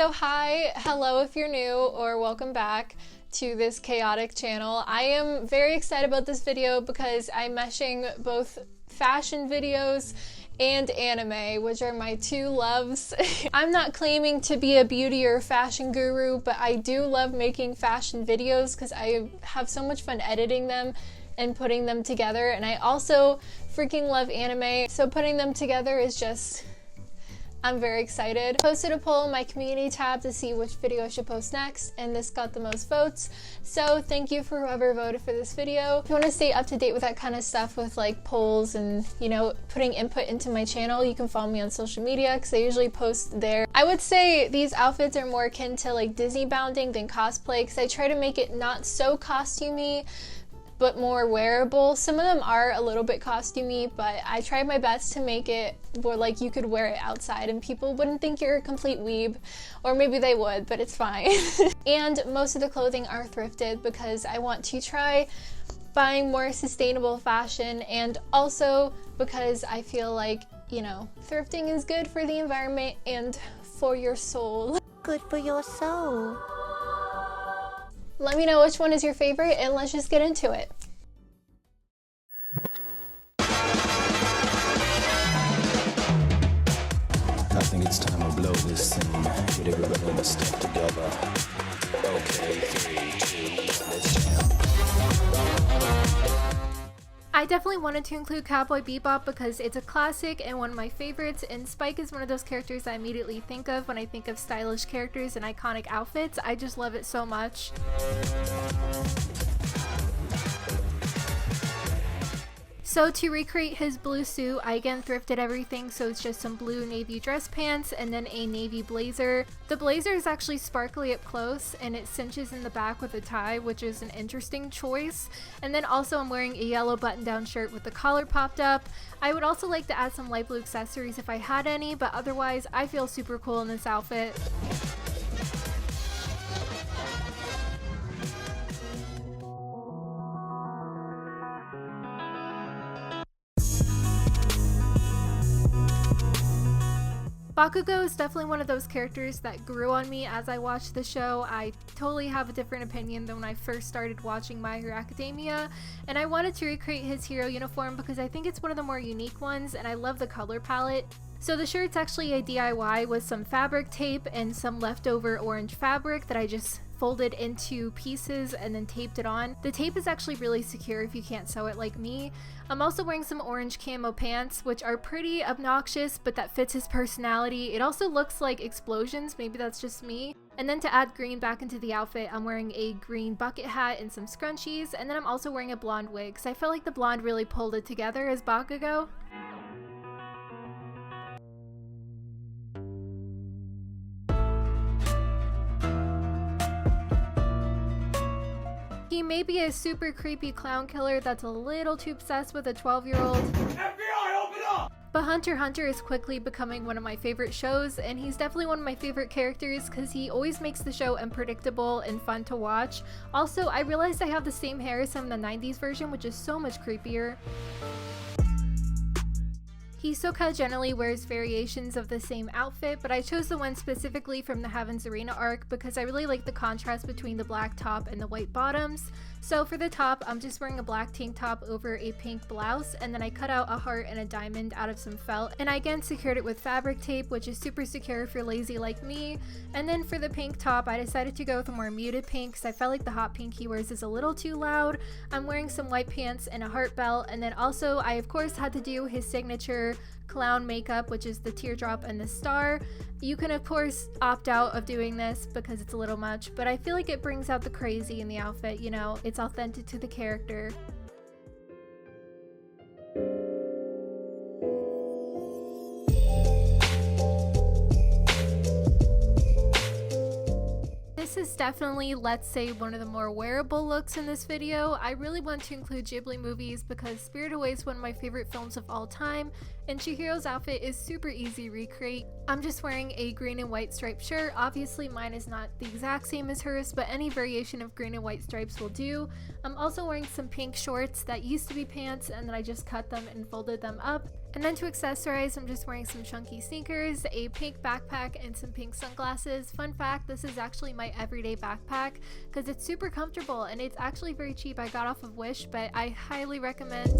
So hi, hello if you're new, or welcome back to this chaotic channel. I am very excited about this video because I'm meshing both fashion videos and anime, which are my two loves. I'm not claiming to be a beauty or fashion guru, but I do love making fashion videos because I have so much fun editing them and putting them together, and I also freaking love anime, so putting them together is just, I'm very excited. I posted a poll in my community tab to see which video I should post next, and this got the most votes, so thank you for whoever voted for this video. If you want to stay up to date with that kind of stuff with like polls and, you know, putting input into my channel, you can follow me on social media because I usually post there. I would say these outfits are more akin to like Disney bounding than cosplay because I try to make it not so costumey but more wearable. Some of them are a little bit costumey, but I tried my best to make it where like you could wear it outside and people wouldn't think you're a complete weeb, or maybe they would, but it's fine. And most of the clothing are thrifted because I want to try buying more sustainable fashion, and also because I feel like, you know, thrifting is good for the environment and for your soul. Good for your soul. Let me know which one is your favorite and let's just get into it. I think it's time to blow this scene. Get everybody in the stuff together. Okay, 3, 2, 1, let's jam. I definitely wanted to include Cowboy Bebop because it's a classic and one of my favorites, and Spike is one of those characters I immediately think of when I think of stylish characters and iconic outfits. I just love it so much. So to recreate his blue suit, I again thrifted everything, so it's just some blue navy dress pants and then a navy blazer. The blazer is actually sparkly up close and it cinches in the back with a tie, which is an interesting choice. And then also I'm wearing a yellow button-down shirt with the collar popped up. I would also like to add some light blue accessories if I had any, but otherwise I feel super cool in this outfit. Bakugo is definitely one of those characters that grew on me as I watched the show. I totally have a different opinion than when I first started watching My Hero Academia, and I wanted to recreate his hero uniform because I think it's one of the more unique ones and I love the color palette. So the shirt's actually a DIY with some fabric tape and some leftover orange fabric that I just folded into pieces and then taped it on. The tape is actually really secure if you can't sew it like me. I'm also wearing some orange camo pants, which are pretty obnoxious, but that fits his personality. It also looks like explosions, maybe that's just me. And then to add green back into the outfit, I'm wearing a green bucket hat and some scrunchies, and then I'm also wearing a blonde wig, because I felt like the blonde really pulled it together as Bakugo. He may be a super creepy clown killer that's a little too obsessed with a 12-year-old. FBI, open up! But Hunter x Hunter is quickly becoming one of my favorite shows, and he's definitely one of my favorite characters because he always makes the show unpredictable and fun to watch. Also, I realized I have the same hair as him in the 90s version, which is so much creepier. Hisoka generally wears variations of the same outfit, but I chose the one specifically from the Heaven's Arena arc because I really like the contrast between the black top and the white bottoms. So for the top, I'm just wearing a black tank top over a pink blouse, and then I cut out a heart and a diamond out of some felt, and I again secured it with fabric tape, which is super secure if you're lazy like me. And then for the pink top, I decided to go with a more muted pink because I felt like the hot pink he wears is a little too loud. I'm wearing some white pants and a heart belt, and then also I of course had to do his signature clown makeup, which is the teardrop and the star. You can of course opt out of doing this because it's a little much, but I feel like it brings out the crazy in the outfit, you know, it's authentic to the character. This is definitely, let's say, one of the more wearable looks in this video. I really want to include Ghibli movies because Spirited Away is one of my favorite films of all time, and Chihiro's outfit is super easy to recreate. I'm just wearing a green and white striped shirt. Obviously mine is not the exact same as hers, but any variation of green and white stripes will do. I'm also wearing some pink shorts that used to be pants and then I just cut them and folded them up. And then to accessorize, I'm just wearing some chunky sneakers, a pink backpack, and some pink sunglasses. Fun fact, this is actually my everyday backpack because it's super comfortable and it's actually very cheap. I got off of Wish, but I highly recommend.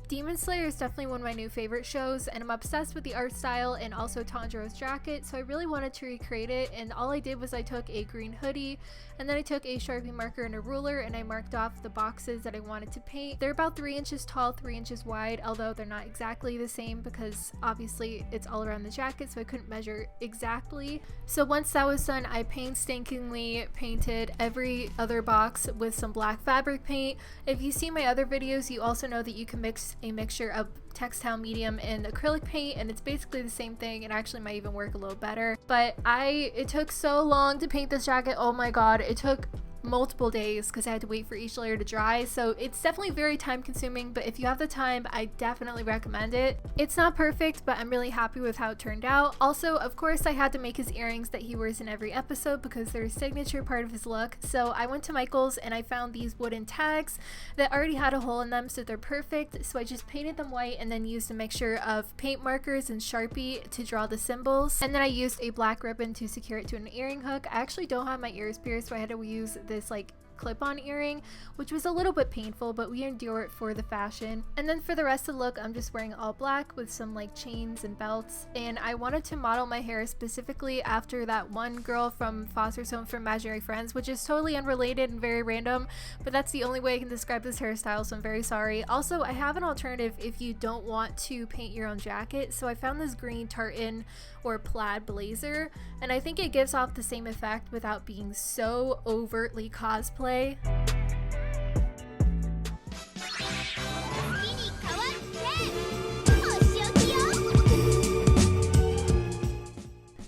Demon Slayer is definitely one of my new favorite shows, and I'm obsessed with the art style and also Tanjiro's jacket, so I really wanted to recreate it. And all I did was I took a green hoodie and then I took a Sharpie marker and a ruler and I marked off the boxes that I wanted to paint. They're about 3 inches tall, 3 inches wide, although they're not exactly the same because obviously it's all around the jacket, so I couldn't measure exactly. So once that was done, I painstakingly painted every other box with some black fabric paint. If you see my other videos, you also know that you can mix a mixture of textile medium and acrylic paint, and it's basically the same thing. It actually might even work a little better, but it took so long to paint this jacket. Oh my god, it took multiple days because I had to wait for each layer to dry, so it's definitely very time consuming, but if you have the time, I definitely recommend it. It's not perfect, but I'm really happy with how it turned out. Also, of course, I had to make his earrings that he wears in every episode because they're a signature part of his look. So I went to Michael's and I found these wooden tags that already had a hole in them, so they're perfect. So I just painted them white and then used a mixture of paint markers and Sharpie to draw the symbols, and then I used a black ribbon to secure it to an earring hook. I actually don't have my ears pierced, so I had to use this like clip-on earring, which was a little bit painful, but we endure it for the fashion. And then for the rest of the look, I'm just wearing all black with some like chains and belts, and I wanted to model my hair specifically after that one girl from Foster's Home for Imaginary Friends, which is totally unrelated and very random, but that's the only way I can describe this hairstyle, so I'm very sorry. Also, I have an alternative if you don't want to paint your own jacket, so I found this green tartan or plaid blazer, and I think it gives off the same effect without being so overtly cosplay.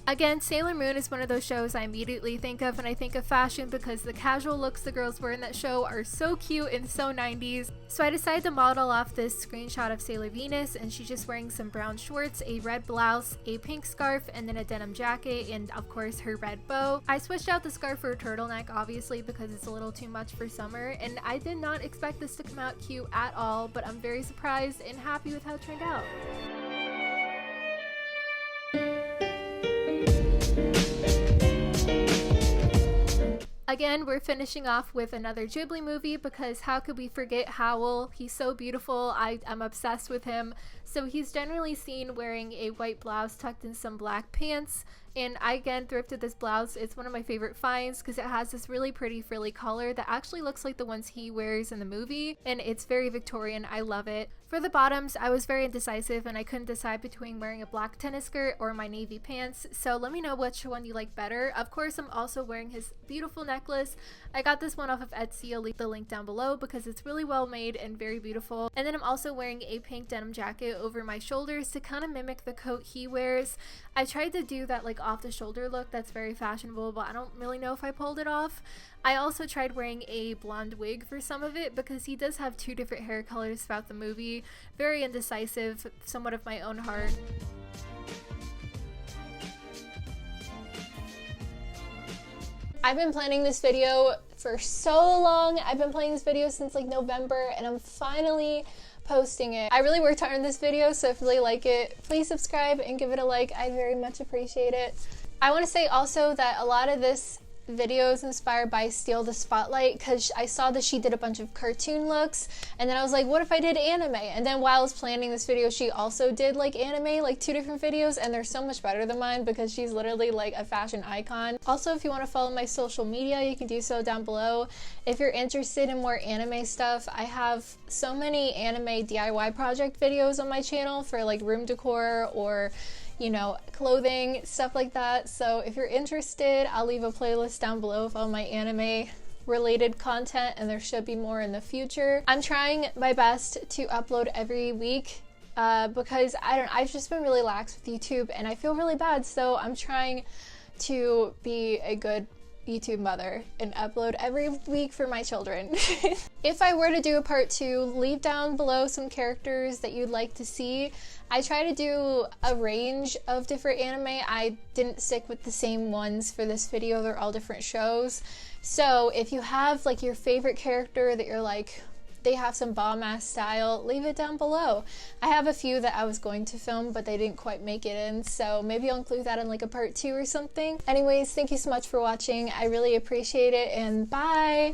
Again, Sailor Moon is one of those shows I immediately think of when I think of fashion because the casual looks the girls wear in that show are so cute and so 90s. So I decided to model off this screenshot of Sailor Venus, and she's just wearing some brown shorts, a red blouse, a pink scarf, and then a denim jacket, and of course her red bow. I switched out the scarf for a turtleneck obviously because it's a little too much for summer, and I did not expect this to come out cute at all, but I'm very surprised and happy with how it turned out. Again, we're finishing off with another Ghibli movie because how could we forget Howl? He's so beautiful. I'm obsessed with him. So he's generally seen wearing a white blouse tucked in some black pants, and I again thrifted this blouse. It's one of my favorite finds because it has this really pretty frilly collar that actually looks like the ones he wears in the movie, and it's very Victorian. I love it. For the bottoms, I was very indecisive and I couldn't decide between wearing a black tennis skirt or my navy pants, so let me know which one you like better. Of course, I'm also wearing his beautiful necklace. I got this one off of Etsy. I'll leave the link down below because it's really well made and very beautiful. And then I'm also wearing a pink denim jacket over my shoulders to kind of mimic the coat he wears. I tried to do that like off the shoulder look that's very fashionable, but I don't really know if I pulled it off. I also tried wearing a blonde wig for some of it because he does have 2 different hair colors throughout the movie. Very indecisive, somewhat of my own heart. I've been planning this video for so long. I've been planning this video since like November, and I'm finally posting it. I really worked hard on this video, so if you really like it, please subscribe and give it a like. I very much appreciate it. I want to say also that a lot of this video is inspired by Steal the Spotlight because I saw that she did a bunch of cartoon looks, and then I was like, what if I did anime? And then while I was planning this video, she also did like anime, like 2 different videos, and they're so much better than mine because she's literally like a fashion icon. Also, if you want to follow my social media, you can do so down below. If you're interested in more anime stuff, I have so many anime DIY project videos on my channel for like room decor or, you know, clothing, stuff like that. So if you're interested, I'll leave a playlist down below of all my anime related content, and there should be more in the future. I'm trying my best to upload every week because I've just been really lax with YouTube and I feel really bad, so I'm trying to be a good YouTube mother and upload every week for my children. If I were to do a part 2, leave down below some characters that you'd like to see. I try to do a range of different anime. I didn't stick with the same ones for this video. They're all different shows. So if you have like your favorite character that you're like, they have some bomb ass style, leave it down below. I have a few that I was going to film, but they didn't quite make it in, so maybe I'll include that in like a part 2 or something. Anyways, thank you so much for watching. I really appreciate it, and bye!